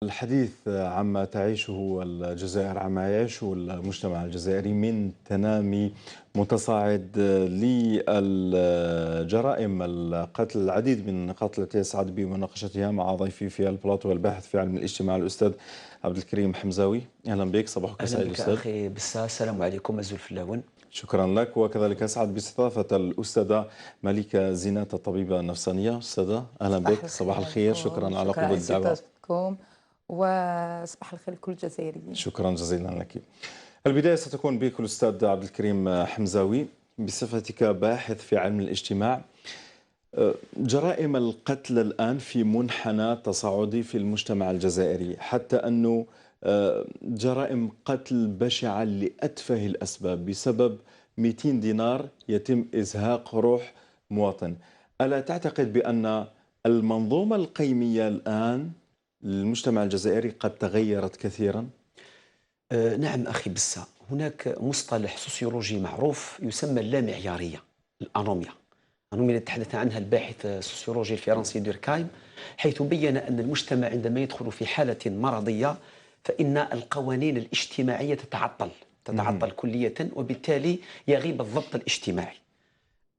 الحديث عما تعيشه الجزائر، عما يعيشه المجتمع الجزائري من تنامي متصاعد للجرائم القتل. العديد من النقاط التي أسعد بمناقشتها مع ضيفي في البلاطو والباحث في علم الاجتماع الأستاذ عبد الكريم حمزاوي. أهلا بك، صباحك أهلا سعيد بك أستاذ. أخي بسا، السلام عليكم أزول فلاون. شكرا لك، وكذلك أسعد باستضافة الأستاذة ملكة زينات، الطبيبة النفسانية. أستاذة أهلا صباح بك، صباح الخير الخير، عليكم، شكرا على شكرا على قبول الدعوة. استضافتكم، وصباح الخير لكل الجزائريين. شكرا جزيلا لك. البداية ستكون بك الأستاذ عبد الكريم حمزاوي بصفتك باحث في علم الاجتماع. جرائم القتل الآن في منحنى تصاعدي في المجتمع الجزائري، حتى أنه جرائم قتل بشعة لأتفه الأسباب بسبب 200 دينار يتم إزهاق روح مواطن. ألا تعتقد بأن المنظومة القيمية الآن للمجتمع الجزائري قد تغيرت كثيرا؟ نعم أخي بسا، هناك مصطلح سوسيولوجي معروف يسمى اللامعيارية، الأنوميا. الأنوميا التي تحدث عنها الباحث السوسيولوجي الفرنسي دوركايم، حيث بين أن المجتمع عندما يدخل في حالة مرضية فإن القوانين الاجتماعية تتعطل كلية، وبالتالي يغيب الضبط الاجتماعي.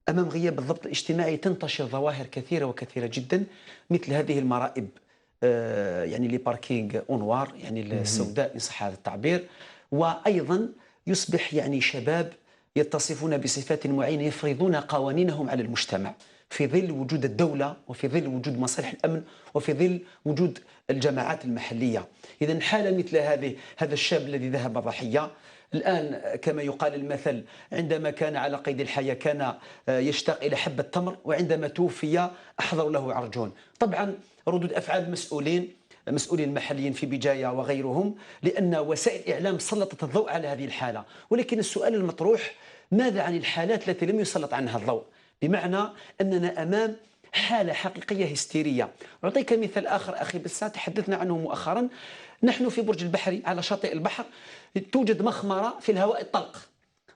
أمام غياب الضبط الاجتماعي تنتشر ظواهر كثيرة وكثيرة جدا، مثل هذه المرائب، يعني لي باركينغ اونوار، يعني السوداء إن صح هذا التعبير. وأيضا يصبح يعني شباب يتصفون بصفات معينة يفرضون قوانينهم على المجتمع في ظل وجود الدولة، وفي ظل وجود مصالح الأمن، وفي ظل وجود الجماعات المحلية. إذا حالة مثل هذا الشاب الذي ذهب ضحية الآن، كما يقال المثل، عندما كان على قيد الحياة كان يشتاق إلى حبة تمر، وعندما توفي أحضروا له عرجون. طبعا ردود أفعال المسؤولين المحليين في بجاية وغيرهم، لأن وسائل الإعلام سلطت الضوء على هذه الحالة. ولكن السؤال المطروح: ماذا عن الحالات التي لم يسلط عنها الضوء؟ بمعنى أننا أمام حالة حقيقية هستيرية. أعطيك مثال آخر أخي بسا، تحدثنا عنه مؤخرا. نحن في برج البحري على شاطئ البحر توجد مخمرة في الهواء الطلق،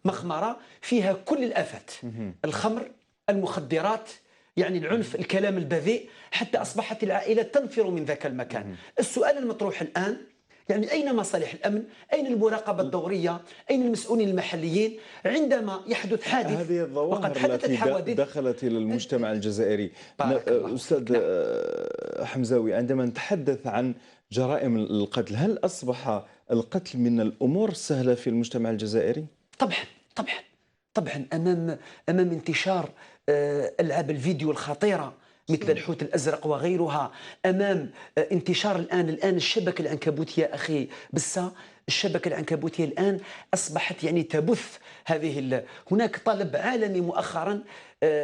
مخمرة فيها كل الآفات: الخمر، المخدرات، يعني العنف، الكلام البذيء، حتى أصبحت العائلات تنفر من ذاك المكان. السؤال المطروح الآن: يعني أين مصالح الأمن؟ أين المراقبة الدورية؟ أين المسؤولين المحليين عندما يحدث حادث؟ هذه وقد الظواهر حدثت التي حوادث. دخلت إلى المجتمع الجزائري. بارك الله أستاذ فيك. نعم. حمزاوي، عندما نتحدث عن جرائم القتل، هل أصبح القتل من الأمور السهلة في المجتمع الجزائري؟ طبعا، طبعا، طبعا. أمام انتشار ألعاب الفيديو الخطيرة مثل الحوت الأزرق وغيرها، أمام انتشار الآن الشبكة العنكبوتية أخي بسا، الشبكة العنكبوتية الآن أصبحت يعني تبث هناك طلب عالمي مؤخرا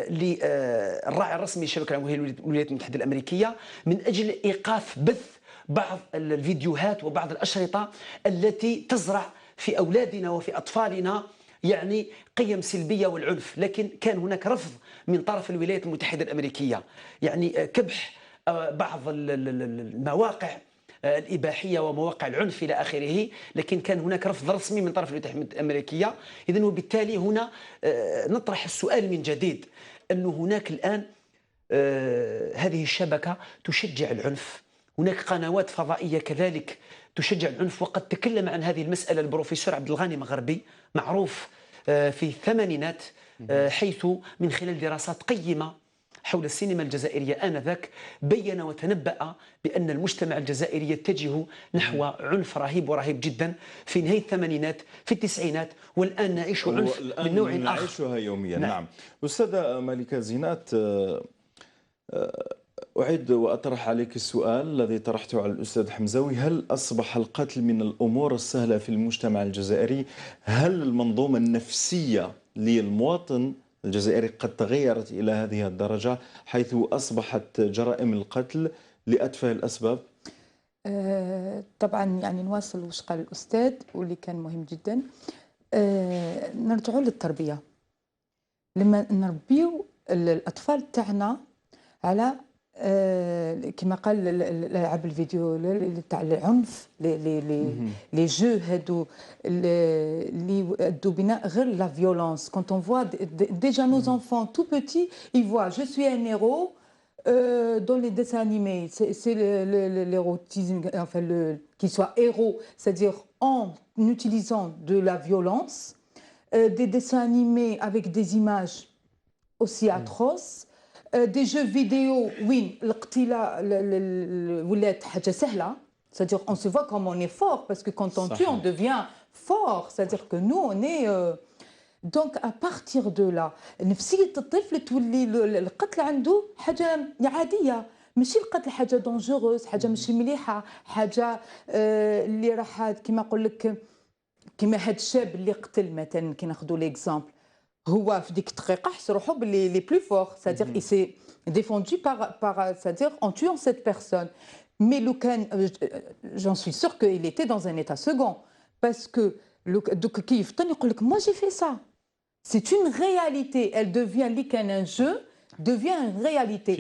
للراعي الرسمي للشبكة الولايات المتحدة الأمريكية من أجل إيقاف بث بعض الفيديوهات وبعض الأشرطة التي تزرع في أولادنا وفي أطفالنا يعني قيم سلبية والعنف. لكن كان هناك رفض من طرف الولايات المتحدة الأمريكية، يعني كبح بعض المواقع الإباحية ومواقع العنف إلى آخره، لكن كان هناك رفض رسمي من طرف الولايات المتحدة الأمريكية. إذن وبالتالي هنا نطرح السؤال من جديد، أن هناك الآن هذه الشبكة تشجع العنف، هناك قنوات فضائية كذلك تشجع العنف. وقد تكلم عن هذه المسألة البروفيسور عبد الغني مغربي، معروف في الثمانينات، حيث من خلال دراسات قيمة حول السينما الجزائرية آنذاك بين وتنبأ بأن المجتمع الجزائري يتجه نحو عنف رهيب ورهيب جدا في نهاية الثمانينات، في التسعينات، والآن نعيش عنف من نوع آخر. نعيشها يوميا. نعم. نعم. أستاذة ملكة زينات، أعيد وأطرح عليك السؤال الذي طرحته على الأستاذ حمزاوي: هل أصبح القتل من الأمور السهلة في المجتمع الجزائري؟ هل المنظومة النفسية للمواطن الجزائري قد تغيرت إلى هذه الدرجة حيث أصبحت جرائم القتل لأتفه الأسباب؟ طبعا يعني نواصل وش قال الأستاذ واللي كان مهم جدا. نرجعوا للتربية، لما نربيو الأطفال تاعنا على كما قال الالعاب الفيديو تاع العنف، لي جو هادو اللي يؤدوا بنا غير لا فيولونس. كونت اون فوا ديجا نوز انفون تو بوتي، ils voient je suis un héros Dans les dessins animés, c'est l'érotisme, enfin, qu'il soit héros, c'est-à-dire en utilisant de la violence, des dessins animés avec des images aussi atroces, des jeux vidéo, oui, القتيلة ولات حاجة سهلة, c'est-à-dire on se voit comme on est fort, parce que quand on tue, on devient fort, c'est-à-dire que nous, on est... دونك ابارتيغ دو لا نفسيه الطفل تولي القتل عنده حاجه عاديه، ماشي القتل حاجه دونجوروس، حاجه ماشي مليحه، حاجه اللي راح كيما نقول لك كيما هاد الشاب اللي قتل مثلا كي ناخذوا ليكزامبل، هو في ديك الدقيقه حس روحو باللي لي بلو فور، سادير اي سي ديفوندو بار سادير اون تويون سيت بيرسون. مي لو كان j'en suis sûr qu'il était dans un état second parce que دوك كي يفطن يقول لك moi j'ai fait ça. C'est une réalité, elle devient un jeu, devient une réalité.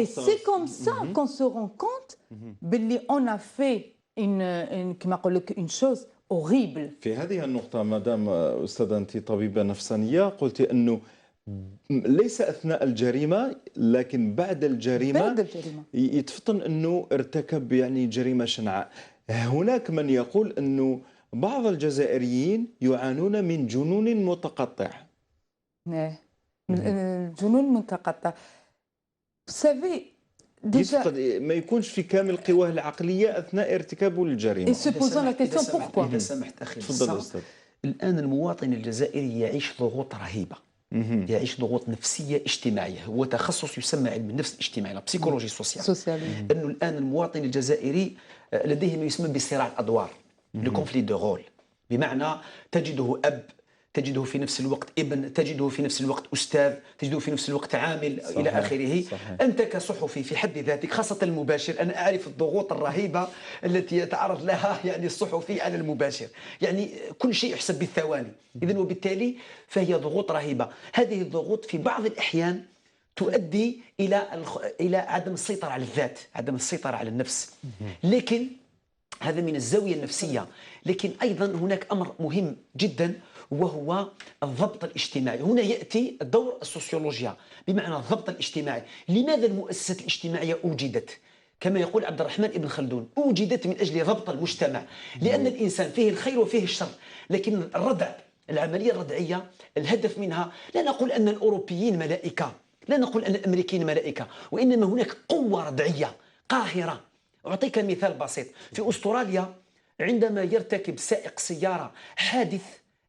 Et c'est comme ça qu'on se rend compte qu'on a fait une chose horrible. في هذه النقطة مدام أستاذة أنت طبيبة نفسانية قلت أنه ليس أثناء الجريمة لكن بعد الجريمة يتفطن أنه ارتكب يعني جريمة شنعاء. هناك من يقول أنه بعض الجزائريين يعانون من جنون متقطع. الجنون متقطع. يفقد ما يكونش في كامل قواه العقلية أثناء ارتكابه للجريمة. إذا سمحت أخي تفضل أستاذ. الآن المواطن الجزائري يعيش ضغوط رهيبة، يعيش ضغوط نفسية اجتماعية، هو تخصص يسمى علم النفس الاجتماعي، لا بسيكولوجي سوسيال. أنه الآن المواطن الجزائري لديه ما يسمى بصراع الأدوار، لو كونفلي دو رول، بمعنى تجده أب، تجده في نفس الوقت ابن، تجده في نفس الوقت أستاذ، تجده في نفس الوقت عامل، صحيح. إلى آخره. صحيح. أنت كصحفي في حد ذاتك خاصة المباشر، أنا أعرف الضغوط الرهيبة التي يتعرض لها يعني الصحفي على المباشر، يعني كل شيء يحسب بالثواني، إذن وبالتالي فهي ضغوط رهيبة. هذه الضغوط في بعض الأحيان تؤدي إلى عدم السيطرة على الذات، عدم السيطرة على النفس، لكن هذا من الزاوية النفسية. لكن أيضا هناك أمر مهم جدا وهو الضبط الاجتماعي. هنا يأتي دور السوسيولوجيا، بمعنى الضبط الاجتماعي. لماذا المؤسسات الاجتماعية أوجدت؟ كما يقول عبد الرحمن ابن خلدون، أوجدت من أجل ضبط المجتمع، لأن الإنسان فيه الخير وفيه الشر، لكن الردع، العملية الردعية الهدف منها لا نقول أن الأوروبيين ملائكة، لا نقول أن الأمريكيين ملائكة، وإنما هناك قوة ردعية قاهرة. أعطيك مثال بسيط، في أستراليا عندما يرتكب سائق سيارة حادث،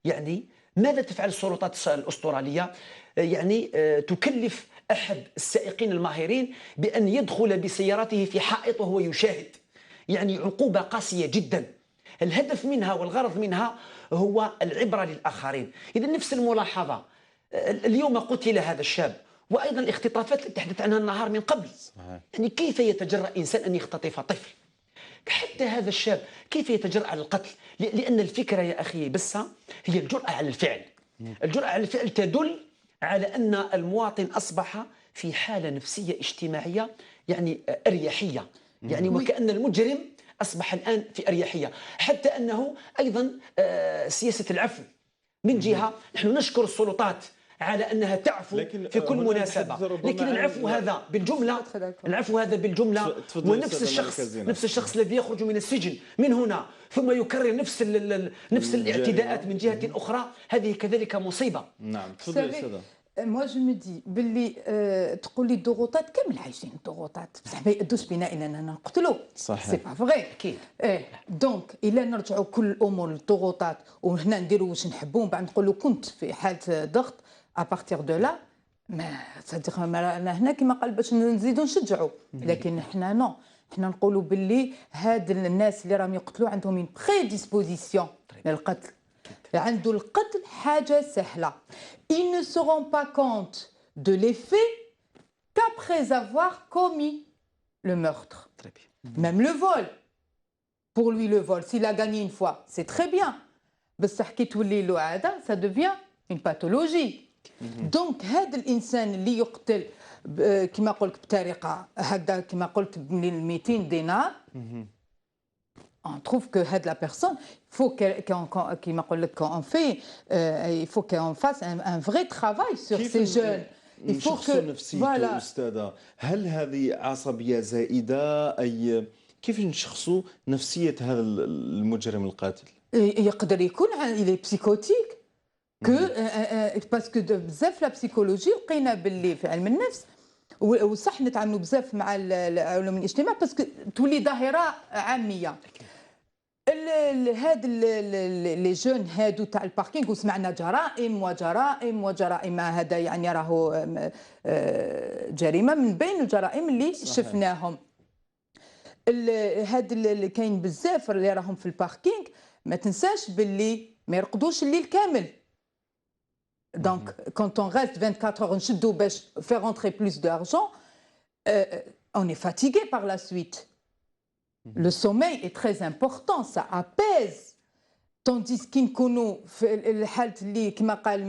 يعني ماذا تفعل السلطات الأسترالية؟ يعني تكلف أحد السائقين الماهرين بأن يدخل بسيارته في حائط وهو يشاهد، يعني عقوبة قاسية جدا. الهدف منها والغرض منها هو العبرة للآخرين. إذا نفس الملاحظة، اليوم قتل هذا الشاب، وأيضا الاختطافات التي تحدث عنها النهار من قبل. صحيح. يعني كيف يتجرأ إنسان أن يختطف طفل؟ حتى هذا الشاب كيف يتجرأ على القتل؟ لأن الفكرة يا أخي بسة هي الجرأة على الفعل. الجرأة على الفعل تدل على أن المواطن أصبح في حالة نفسية اجتماعية يعني أريحية، يعني وكأن المجرم أصبح الآن في أريحية. حتى أنه أيضا سياسة العفو من جهة، نحن نشكر السلطات على أنها تعفو في كل مناسبة، لكن العفو هذا بالجملة، العفو هذا بالجملة، ونفس الشخص الذي يخرج من السجن من هنا ثم يكرر نفس الاعتداءات من جهة أخرى، هذه كذلك مصيبة. نعم تفضل أستاذة. موا جو مو دي باللي تقول لي الضغوطات كامل عايشين الضغوطات، بصح ما يأدوش بنا الى اننا نقتلوا. صحيح. سي با فغي. اكيد. دونك الا نرجعوا كل الامور للضغوطات وهنا نديروا واش نحبوا ومن بعد نقولوا كنت في حاله ضغط، ابارتيغ دو لا ما صدق انا هنا كما قال باش نزيدوا نشجعوا، لكن حنا نو، حنا نقولوا باللي هاد الناس اللي راهم يقتلوا عندهم من بريديسبوزيسيون للقتل، عنده القتل حاجة سهلة. Ils ne seront pas compte de l'effet qu'après avoir commis le meurtre. Très bien. Même le vol. Pour lui, le vol, s'il a gagné une fois, c'est très bien. بصح كي تولي له عادة, ça devient une pathologie. Donc هذا الإنسان اللي يقتل كما قلت بطريقة هكذا كما قلت ب 200 دينار. On trouve que la personne, il faut qu'on fait, il faut qu'on fasse un vrai travail sur ces jeunes. نشخصوا نفسيته أستاذة، هل هذه عصبية زائدة؟ أي كيف نشخصوا نفسية هذا المجرم القاتل؟ يقدر يكون il est psychotique باسكو بزاف لا بسيكولوجي لقينا باللي في علم النفس وصح نتعاملوا بزاف مع علوم الاجتماع باسكو تولي ظاهره عاميه. هاد لي جون هادو تاع الباركينغ وسمعنا جرائم وجرائم وجرائم، هذا يعني راهو جريمه من بين الجرائم اللي شفناهم. هاد اللي كاين بزاف اللي راهم في الباركينغ ما تنساش باللي ما يرقدوش الليل كامل. دونك كونت اون ريست 24 heures نشدو باش فير رونتري بلوس دارجون اون اي فاتيغي بار لا سويت. Le sommeil est très important, ça apaise. Tandis كي نكونوا في الحالة اللي كما قال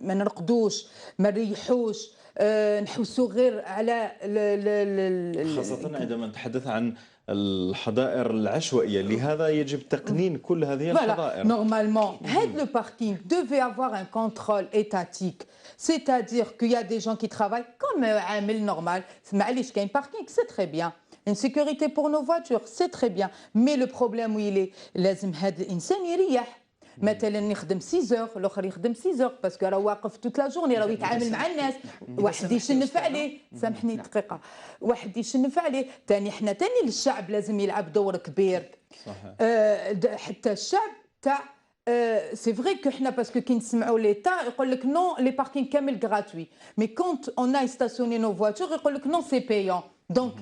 ما نرقدوش ما نريحوش، نحوسوا غير على خاصة عندما نتحدث عن الحظائر العشوائية، لهذا يجب تقنين كل هذه الحظائر. Normalement, le parking devait avoir un contrôle étatique. C'est-à-dire qu'il y a des gens qui travaillent comme عامل normal. معليش كاين parking, c'est très bien. Une sécurité pour nos voitures, c'est très bien. Mais le problème où il est, لازم هذا الإنسان يريح. مثلا يخدم 6 heures، الاخر يخدم 6 heures باسكو راه واقف توت لا جورني، راه يتعامل مع الناس، واحد يشنف عليه. سامحني دقيقه، واحد يشنف عليه. ثاني حنا ثاني الشعب لازم يلعب دور كبير. صحيح. حتى الشعب تاع سي فري كو حنا باسكو كي نسمعوا ليتا يقول لك نو لي باركينغ كامل غراتوي، مي كونت اون اي ستاسيوني نو فواتور يقول لك نو سي بايون. دونك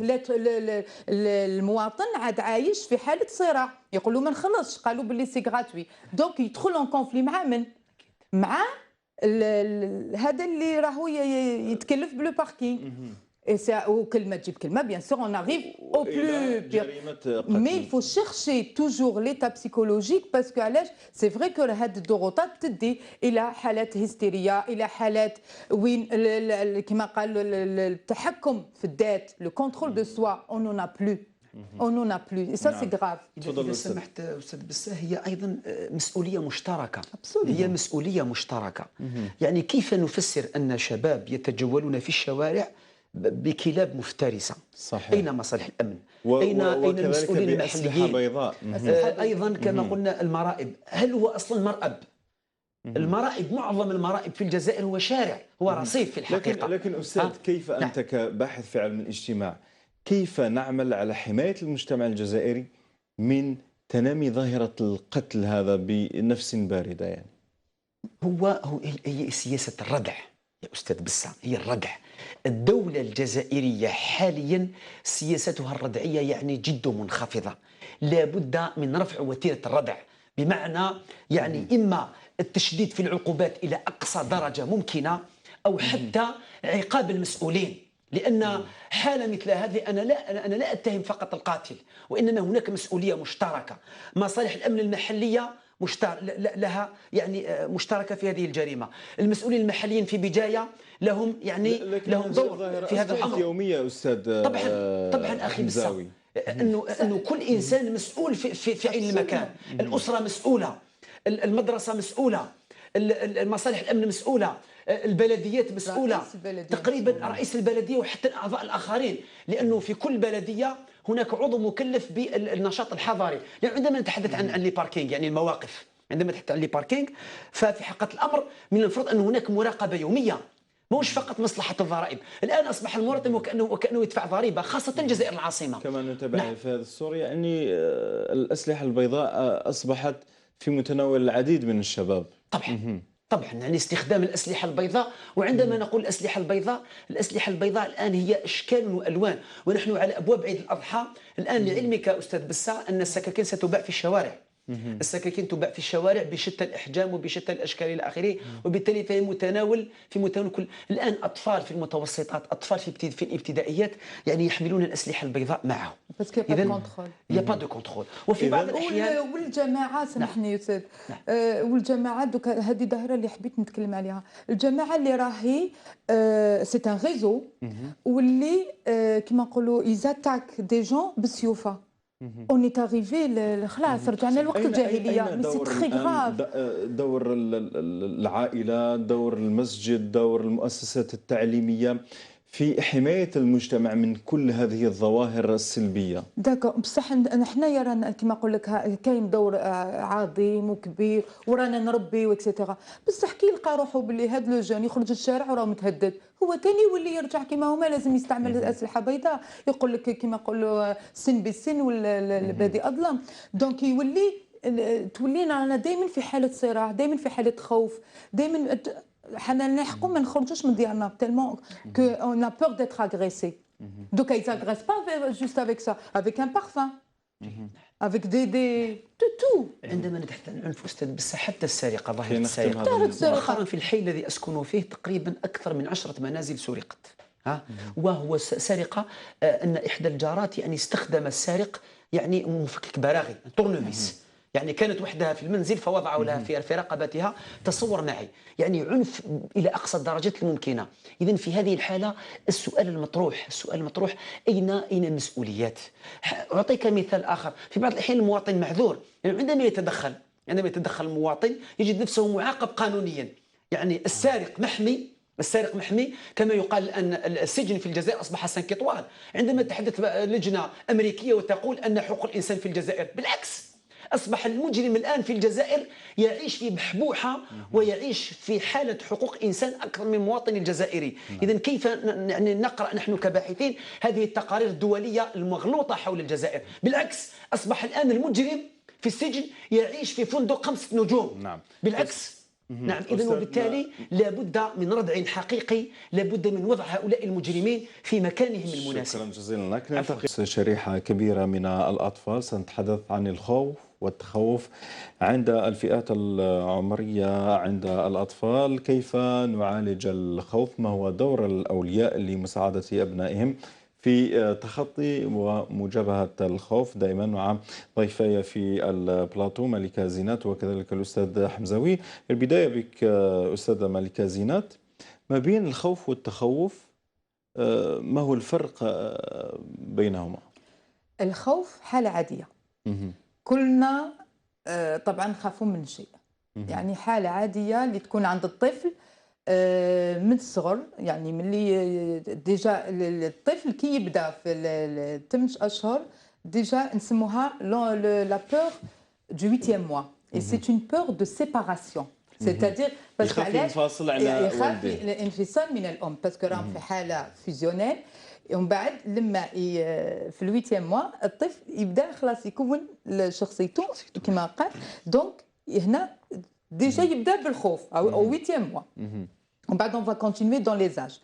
المواطن عاد عايش في حاله صراع، يقولوا ما نخلصش، قالوا باللي سي غراتوي. دونك يدخل اون كونفلي مع من؟ مع هذا اللي راهو يتكلف بلو باركينغ. وكلمه تجيب كلمه بيان سور اون اريف او بلو بير. مي il faut chercher toujours l'état psychologique باسكو علاش سي فري كو هاد الضغوطات تدي الى حالات هستيريه، الى حالات وين كما قالوا التحكم في الذات، لو كونترول دو سوا اون نون ا بلو. on n'en a plus et ça c'est grave. إذا سمحت أستاذ بساه، هي أيضا مسؤولية مشتركة. هي مسؤولية مشتركة. يعني كيف نفسر أن شباب يتجولون في الشوارع بكلاب مفترسة؟ صحيح. أين مصالح الأمن؟ أين المسؤولين المحليين؟ بيضاء. أيضا كما قلنا المرائب، هل هو أصلا مرأب؟ المرائب، معظم المرائب في الجزائر هو شارع، هو رصيف في الحقيقة. لكن أستاذ كيف أنت كباحث في علم الاجتماع كيف نعمل على حماية المجتمع الجزائري من تنامي ظاهرة القتل هذا بنفس باردة؟ يعني هي سياسة الردع يا أستاذ بسام، هي الردع. الدولة الجزائرية حاليا سياستها الردعية يعني جد منخفضة. لا بد من رفع وتيرة الردع، بمعنى يعني إما التشديد في العقوبات إلى أقصى درجة ممكنة، أو حتى عقاب المسؤولين. لأن حالة مثل هذه أنا لا أتهم فقط القاتل، وإنما هناك مسؤولية مشتركة. مصالح الأمن المحلية لها يعني مشتركة في هذه الجريمة. المسؤولين المحليين في بداية لهم يعني لهم دور في هذا الأمر. يومية أستاذ. طبعا أخي بسام، أنه كل إنسان مسؤول في أي مكان. الأسرة مسؤولة، المدرسة مسؤولة، مصالح الأمن مسؤولة، البلديات مسؤولة، تقريبا رئيس البلدية وحتى الأعضاء الآخرين، لأنه في كل بلدية هناك عضو مكلف بالنشاط الحضاري. يعني عندما نتحدث عن لي باركينغ، يعني المواقف، عندما نتحدث عن لي باركينغ ففي حقيقة الأمر من المفروض أن هناك مراقبة يومية، مش فقط مصلحة الضرائب. الآن أصبح المواطن وكأنه يدفع ضريبة، خاصة الجزائر العاصمة. كما نتابع في هذا الصورة، يعني الأسلحة البيضاء أصبحت في متناول العديد من الشباب. طبعا يعني استخدام الأسلحة البيضاء. وعندما نقول الأسلحة البيضاء الآن هي أشكال وألوان، ونحن على أبواب عيد الأضحى الآن. لعلمك أستاذ بسا أن السكاكين ستباع في الشوارع. السكاكين تباع في الشوارع بشتى الأحجام وبشتى الأشكال إلى آخره، وبالتالي في متناول كل. الآن أطفال في المتوسطات، أطفال في الابتدائيات يعني يحملون الأسلحة البيضاء معهم. إذن يا با دو كونترول. وفي بعض الأحيان والجماعة، سامحني يا أستاذ، والجماعة دوك هذه الظاهرة اللي حبيت نتكلم عليها، الجماعة اللي راهي سي ان ريزو واللي كيما نقولوا يزاتاك دي جون بالسيوفة. اون ايت اريفي خلاص رجعنا لوقت الجاهليه، أين مي سي دور تري غراف. دور العائلة، دور المسجد، دور المؤسسات التعليمية في حماية المجتمع من كل هذه الظواهر السلبية؟ داكو بصح حنايا رانا كيما نقول لك كاين دور عظيم وكبير ورانا نربي واكسيتيرا، بصح كي يلقى روحو باللي هاد لو جون يخرج للشارع وراه متهدد، هو ثاني يولي يرجع كيما هما، لازم يستعمل اسلحه بيضاء، يقول لك كيما نقولوا سن بالسن ولا البادي اظلم. دونك يولي تولينا رانا دائما في حاله صراع، دائما في حاله خوف، دائما حنا نحكم ما نخرجوش من ديارنا تellement que on a peur d'être agressé. Donc ils n'agressent pas juste avec ça, avec un parfum, avec de tout. عندما نتحدث عن العنف أستاذ بس حتى السرقة، ظاهرة كي نختم السرقة هذا مؤخرا في الحي الذي أسكن فيه تقريبا أكثر من 10 منازل سرقت، وهو سرقة أن إحدى الجارات يعني استخدم السارق يعني مفكك براغي تورنوفيس، يعني كانت وحدها في المنزل فوضعوا لها في رقبتها. تصور معي يعني عنف إلى أقصى الدرجات الممكنة. إذن في هذه الحالة السؤال المطروح أين المسؤوليات؟ أعطيك مثال آخر، في بعض الأحيان المواطن معذور، يعني عندما يتدخل المواطن يجد نفسه معاقب قانونيا. يعني السارق محمي كما يقال الآن. السجن في الجزائر أصبح 5 إطوال. عندما تحدث لجنة أمريكية وتقول أن حقوق الإنسان في الجزائر، بالعكس أصبح المجرم الآن في الجزائر يعيش في بحبوحة ويعيش في حالة حقوق إنسان أكثر من المواطن الجزائري. إذن كيف يعني نقرأ نحن كباحثين هذه التقارير الدولية المغلوطة حول الجزائر؟ بالعكس أصبح الآن المجرم في السجن يعيش في فندق 5 نجوم. نعم. بالعكس. نعم. إذن وبالتالي لابد من ردع حقيقي، لابد من وضع هؤلاء المجرمين في مكانهم المناسب. شكرا جزيلا لك. ننتقل شريحة كبيرة من الأطفال، سنتحدث عن الخوف والتخوف عند الفئات العمرية، عند الأطفال. كيف نعالج الخوف؟ ما هو دور الأولياء لمساعدة أبنائهم في تخطي ومجابهة الخوف؟ دائما مع ضيفي في البلاطو ملكة زينات وكذلك الأستاذ حمزاوي. البداية بك أستاذة ملكة زينات، ما بين الخوف والتخوف ما هو الفرق بينهما؟ الخوف حالة عادية، كلنا طبعا نخافوا من شيء، يعني حالة عادية اللي تكون عند الطفل من الصغر. يعني ملي ديجا الطفل كي يبدا في 8 اشهر ديجا نسموها لا بور دو 8e موا، اي سي اون بور دو سيباراسيون، سيتادير باسكو يخاف الانفصال من الام، باسكو راهم في حاله فيزيونيل. ومن بعد لما في الويتيام موا الطفل يبدا خلاص يكون شخصيته كما قال. دونك هنا ديجا يبدا بالخوف او ويتيام موا، ومن بعد on va continuer dans les âges.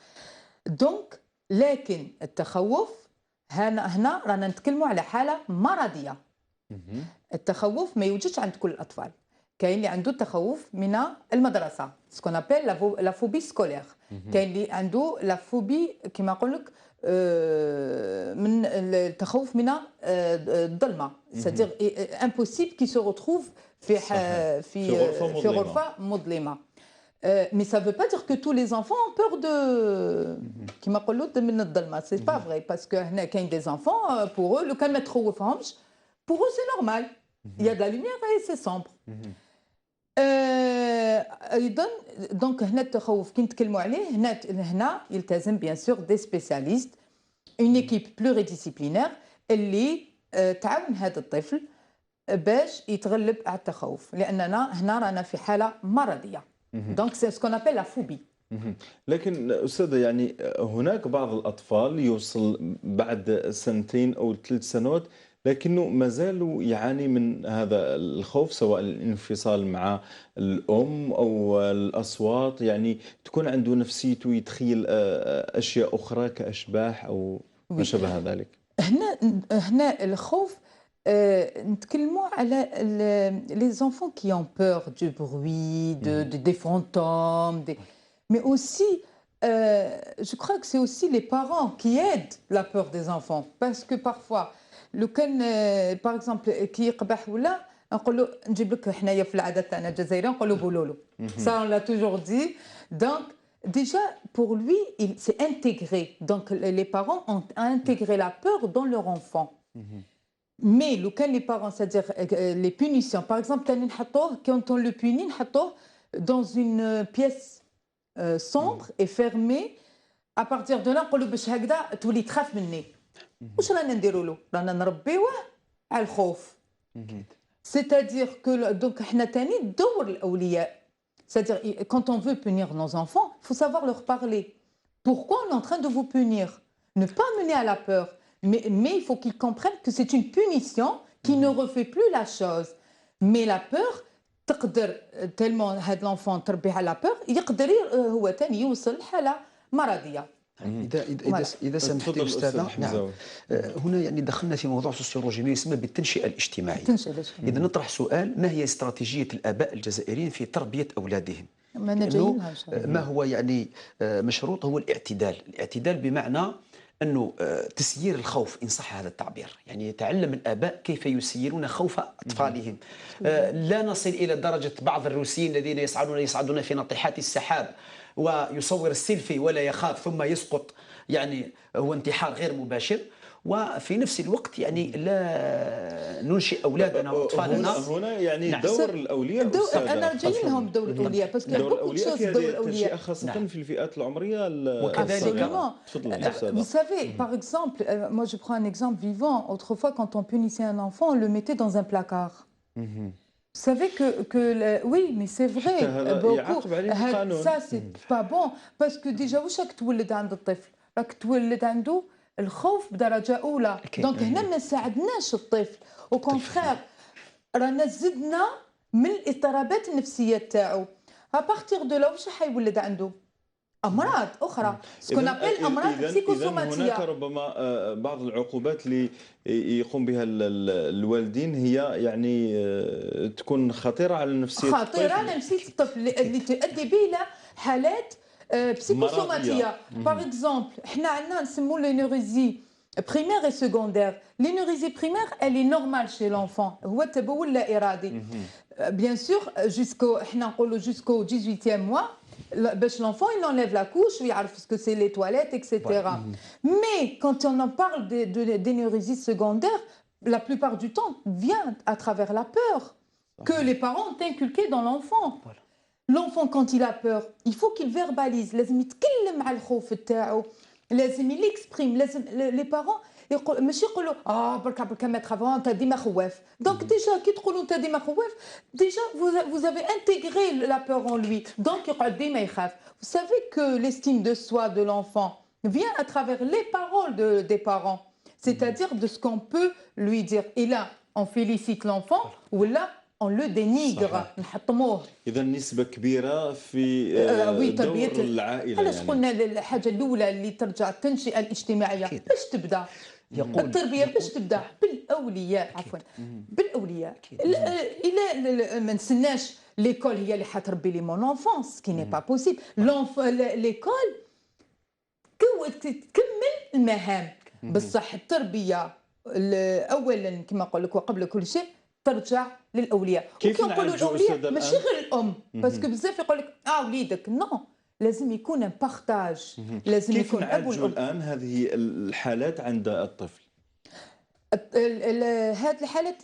دونك لكن التخوف هنا رانا نتكلموا على حاله مرضيه. التخوف ما يوجدش عند كل الاطفال، كاين اللي عنده تخوف من المدرسه، سكون ابل لا فوبي سكولير، كاين اللي عنده لا فوبي كما نقول لك من التخوف من الظلمه، c'est-à-dire impossible qui se retrouve في غرفه مظلمه. Mais ça ne veut pas dire que tous les enfants ont peur كما نقولوا من الظلمه، c'est pas vrai, parce que هنا كاين des enfants pour eux لو كان ما تخوفهمش pour eux c'est normal, il y a de la lumière et c'est sombre. ايضا دونك هنا التخوف كي نتكلموا عليه هنا يلتزم بيان سور دي سبيسياليست، اون ايكيب بلوري ديسيبلينير اللي تعاون هذا الطفل باش يتغلب على التخوف، لاننا هنا رانا في حاله مرضيه. دونك سي سكون ابل لا فوبي. لكن أستاذة يعني هناك بعض الأطفال يوصل بعد 2 أو 3 سنوات لكنه ما زالوا يعاني من هذا الخوف، سواء الانفصال مع الأم أو الأصوات، يعني تكون عنده نفسيته يتخيل أشياء أخرى كأشباح أو ما شابه ذلك. هنا الخوف نتكلموا على les enfants qui ont peur du bruit, des fantômes, mais aussi je crois que c'est aussi les parents qui aident la peur des enfants, parce que parfois لو كان باغ اكزومبل كي يقبح ولا نقولوا نجيب لك حنايا في العاده تاعنا الجزائريين نقولوا بولولو، ça on l'a toujours dit. Donc déjà pour lui c'est intégré, donc les parents ont intégré la peur dans leur enfant. Mais les parents, c'est-à-dire les punitions, par exemple, quand on le punit, dans une pièce sombre et fermée. À partir de là, نقولوا باش هكذا تولي تخاف مني. واش رانا نديروا له؟ رانا نربيوه على الخوف. C'est-à-dire que donc احنا تاني دور الاولياء. C'est-à-dire quand on veut punir nos enfants, il faut savoir leur parler. Pourquoi on est en train de vous punir? Ne pas mener à la peur, mais il faut qu'ils comprennent que c'est une punition qui ne refait plus la chose. Mais la peur, تقدر tellement هذا l'enfant تربيه على la peur, يقدر هو تاني يوصل لحالة مرضية. إذا سمحت لي أستاذة، نعم، هنا يعني دخلنا في موضوع سوسيولوجي ما يسمى بالتنشئة الاجتماعية. إذا نطرح سؤال: ما هي استراتيجية الآباء الجزائريين في تربية أولادهم؟ ما هو يعني مشروط هو الاعتدال بمعنى أنه تسيير الخوف إن صح هذا التعبير، يعني يتعلم الآباء كيف يسيرون خوف أطفالهم. لا نصل إلى درجة بعض الروسيين الذين يصعدون في ناطحات السحاب ويصور السيلفي ولا يخاف ثم يسقط، يعني هو انتحار غير مباشر. وفي نفس الوقت يعني لا ننشئ اولادنا واطفالنا. هنا يعني دور الاولياء. انا جاي لهم دور الاولياء باسكو دور الاولياء خاصه في الفئات العمريه الصغيره. Vous savez, par exemple, moi je prends un exemple vivant. Autrefois, quand on punissait un enfant, on le mettait dans un placard. Vous savez oui, mais c'est vrai. Ça, c'est pas bon. Parce que déjà, واش راك تولد عند الطفل؟ راك تولد عنده الخوف بدرجة أولى. دونك هنا ما ساعدناش الطفل، وكونتخير رانا زدنا من الاضطرابات النفسية تاعو. ابارتيغ دو لا واش حيولد عنده؟ أمراض أخرى، سكون أبل أمراض بسيكوسوماتية. هناك ربما بعض العقوبات اللي يقوم بها الوالدين هي يعني تكون خطيرة على نفسية الطفل. خطيرة على نفسية الطفل اللي تؤدي به إلى حالات psychosomatique. Par exemple, احنا عندنا نسموه l'énérésie primaire et secondaire. L'énérésie primaire, elle est normale chez l'enfant. هو التبول لا إرادي. Bien sûr, احنا نقولوا jusqu'au 18e mois, باش l'enfant il enlève la couche, ويعرف ce que c'est les toilettes, etc. Mais quand on en parle d'énérésie secondaire, la plupart du temps vient à travers la peur que les parents ont inculquée dans l'enfant. L'enfant, quand il a peur, il faut qu'il verbalise. لازم يتكلم على الخوف تاعو. لازم يl'exprime. لازم les parents ماشي يقولوا بركا ما تخافوا انت ديما خواف. Donc déjà كي تقولوا انت ديما خواف, déjà vous avez intégré la peur en lui. Donc يقعد ديما يخاف. Vous savez que l'estime de soi de l'enfant vient à travers les paroles des parents. C'est-à-dire de ce qu'on peut lui dire. Et là, on félicite l'enfant ou là on le dénigre. نحطموه. إذا نسبة كبيرة في دور العائلة. علاش قلنا الحاجة الأولى اللي ترجع التنشئة الاجتماعية باش تبدأ؟ التربية باش تبدأ بالأولياء، عفوا بالأولياء. إلى ما نستناش ليكول هي اللي حتربي لي مون انفونس، كي ني با بوسيبل. ليكول تكمل المهام، بصح التربية أولا كما نقول لك وقبل كل شيء ترجع للاولياء. كيف نقولوا الاولياء ماشي غير الام، باسكو بزاف يقول لك وليدك، نو، لازم يكون ان بارتاج، لازم يكون اب والام. الان هذه الحالات عند الطفل؟ هذه الحالات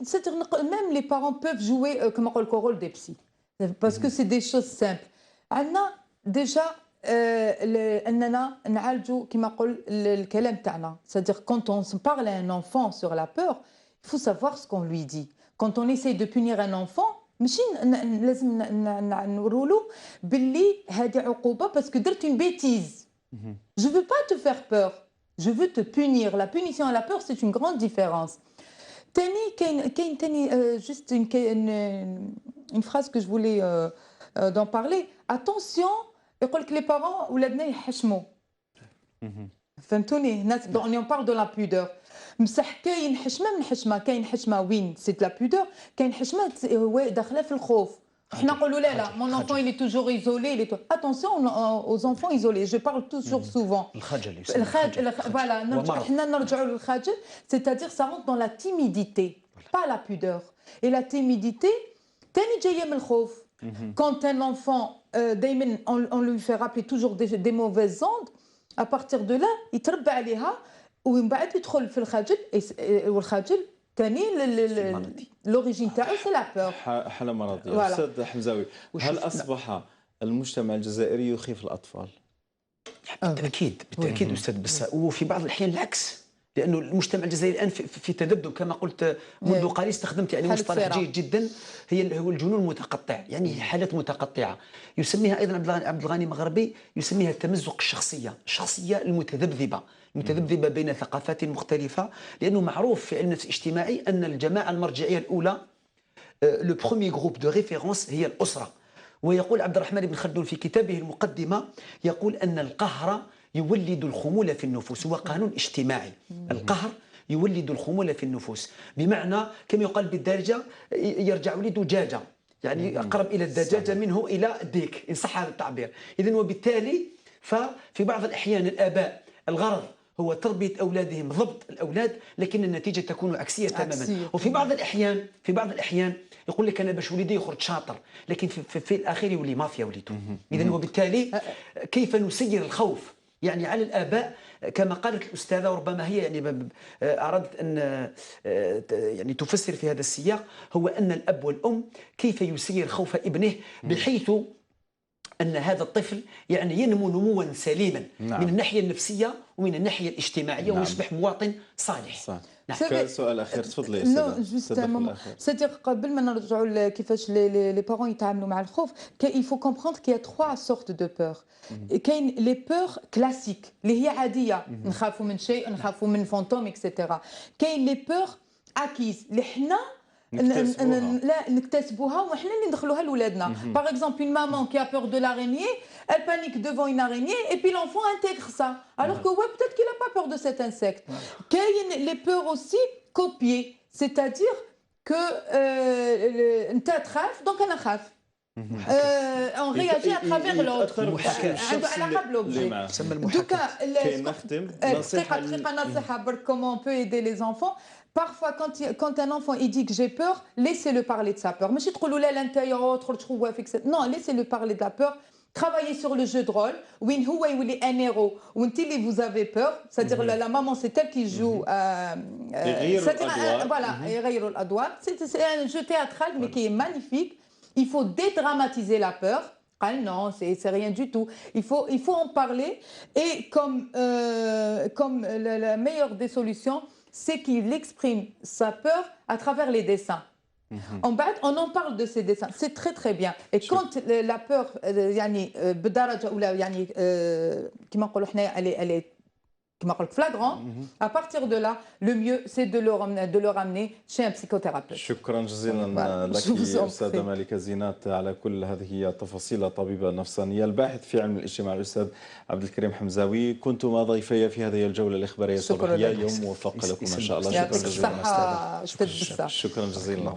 ميم لي بارون بوف جوي كما نقول لك رول دي بسي، باسكو سي دي شوز سامبل. عندنا ديجا اننا نعالجوا كما نقول الكلام تاعنا، c'est-à-dire quand on parle à un enfant sur la peur, il faut savoir ce qu'on lui dit. Quand on essaye de punir un enfant, ماشي لازم نورولو باللي هذه عقوبه باسكو درت une bêtise. Je veux pas te faire peur, je veux te punir. La punition et la peur, c'est une grande différence. تاني كاين تاني juste une phrase que je voulais d'en parler. Attention, يقول لك les parents ولادنا يحشموا. فهمتوني؟ on en parle de la pudeur. بصح كاين حشمه من حشمه، كاين حشمه وين سي لا بودور، كاين حشمه داخله في الخوف. احنا نقولوا لا mon enfant il est toujours isolé. Attention aux enfants isolés, je parle toujours souvent. الخجل voilà، احنا نرجعوا للخجل، c'est-à-dire ça rentre dans la timidité, pas la pudeur. Et la timidité تاني جايه من الخوف. Quand un enfant دائما on lui fait rappeler toujours des mauvaises ondes, à partir de là يتربى عليها ومن بعد يدخل في الخجل، والخجل ثاني مرضي. لوريجين تاعو سي لا بور. حالة مرضية. فوالا. أستاذ حمزاوي، هل أصبح المجتمع الجزائري يخيف الأطفال؟ بالتاكيد بالتاكيد استاذ بسا، وفي بعض الاحيان العكس، لانه المجتمع الجزائري الان في تذبذب كما قلت منذ قليل. استخدمت يعني حالة مصطلح صراع. جيد جدا، هو الجنون المتقطع، يعني حالات متقطعه. يسميها ايضا عبد الغني مغربي، يسميها التمزق الشخصيه المتذبذبه بين ثقافات مختلفه، لانه معروف في علم النفس الاجتماعي ان الجماعه المرجعيه الاولى، لو بروميي جروب دو ريفيرونس هي الاسره. ويقول عبد الرحمن بن خلدون في كتابه المقدمة، يقول أن القهر يولد الخمول في النفوس، هو قانون اجتماعي. القهر يولد الخمول في النفوس، بمعنى كما يقال بالدارجة يرجع ولد دجاجة، يعني أقرب إلى الدجاجة منه إلى الديك إن صح هذا التعبير. إذن وبالتالي ففي بعض الأحيان الآباء الغرض هو تربية أولادهم، ضبط الأولاد، لكن النتيجة تكون عكسية تماما. وفي بعض الأحيان يقول لك أنا باش وليدي يخرج شاطر، لكن في الأخير يولي مافيا وليده. إذن وبالتالي كيف نسير الخوف يعني على الآباء، كما قالت الأستاذة، وربما هي يعني أردت أن يعني تفسر في هذا السياق، هو أن الأب والأم كيف يسير خوف ابنه بحيث أن هذا الطفل يعني ينمو نموا سليما. نعم. من الناحية النفسية ومن الناحية الاجتماعية. نعم. ويصبح مواطن صالح. صح. نعم. سؤال أخير تفضلي يا نو أستاذة. جوست سيتير قبل ما نرجعوا كيفاش لي بارون يتعاملوا مع الخوف، il faut comprendre qu'il y a trois sortes de peur. كاين لي بور كلاسيك اللي هي عاديه، نخافوا من شيء، نخافوا من فانتوم اكسيتيرا. كاين لي بور اكيز اللي حنا لا نكتسبوها وحنا اللي ندخلوها لولادنا. Par exemple, une maman qui a peur de l'araignée, elle panique devant une araignée et puis l'enfant intègre ça. Alors que ouais, peut-être qu'il n'a pas peur de cet insecte. كاين les peurs aussi copiées, c'est-à-dire que انت تخاف دونك انا خاف. on réagit à travers l'autre. عنده علاقه بلوبجي. تسمى المحاكاة. كي نختم دقيقة نصيحة برك comment on peut aider les enfants. Parfois, quand un enfant il dit que j'ai peur, laissez-le parler de sa peur. ماشي تقولوا لا انت يا تروح واقف. Non, laissez-le parler de la peur. Travaillez sur le jeu de rôle. وين هو يولي un héros وانت اللي vous avez peur. C'est-à-dire la maman c'est elle qui joue. C'est-à-dire voilà, يغيروا الأدوار. C'est un jeu théâtral mais qui est magnifique. Il faut dédramatiser la peur. Ah non, c'est rien du tout. Il faut en parler. Et comme la meilleure des solutions, c'est qu'il exprime sa peur à travers les dessins. On en parle de ces dessins, c'est très très bien. Et quand la peur, يعني بدرجة أولى يعني كما نقولوا حنا elle est كما قلت flagrant, à partir de là, le mieux c'est de le ramener chez un psychothérapeute. شكرا جزيلا لك أستاذة مالكة زينات على كل هذه التفاصيل. الطبيبة النفسانية الباحث في علم الاجتماع الأستاذ عبد الكريم حمزاوي، كنتما ضيفي في هذه الجولة الإخبارية الصباحية. يوم موفق لكم إن شاء الله. شكرا جزيلا. شكرا جزيلا. شكرا جزيلا.